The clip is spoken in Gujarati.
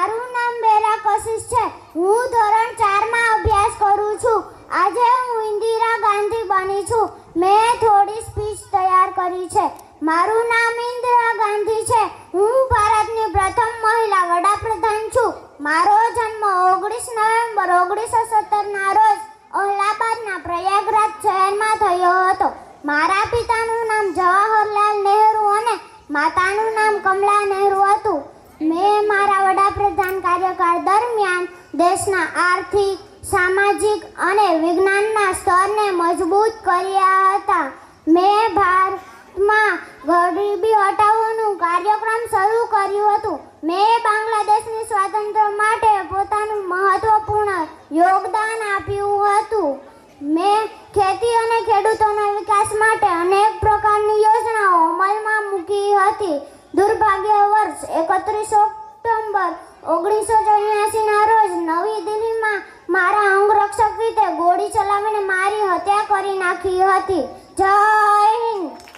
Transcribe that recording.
મારું નામ બેલા કશિશ છે. હું ધોરણ 4 માં અભ્યાસ કરું છું. આજે હું ઇન્દિરા ગાંધી બની છું. મેં થોડી સ્પીચ તૈયાર કરી છે. મારું નામ ઇન્દિરા ગાંધી છે. હું ભારતની પ્રથમ મહિલા વડાપ્રધાન છું. મારો જન્મ 19 નવેમ્બર 1917 ના રોજ અલ્હાબાદના પ્રયાગરાજ શહેરમાં થયો હતો. મારા પિતાનું નામ જવાહરલાલ નહેરુ અને માતાનું નામ કમલા નહેરુ હતું. મેં મારા વડાપ્રધાન કાર્યકાળ દરમિયાન દેશના આર્થિક, સામાજિક અને વિજ્ઞાનના સ્તરને મજબૂત કર્યા હતા. મેં ભારતમાં ગરીબી હટાવવાનું કાર્યક્રમ શરૂ કર્યું હતું. મેં બાંગ્લાદેશની સ્વાતંત્ર્ય માટે પોતાનું મહત્વપૂર્ણ યોગદાન આપ્યું હતું. મેં ખેતી અને ખેડૂતોના વિકાસ માટે અનેક પ્રકારની યોજનાઓ અમલમાં મૂકી હતી. દુર્ભાગ્યવશ 31 ઓક્ટોબર 1984 ના રોજ નવી દિલ્હીમાં મારા અંગરક્ષક રીતે ગોળી ચલાવીને મારી હત્યા કરી નાખી હતી. જય હિન્દ.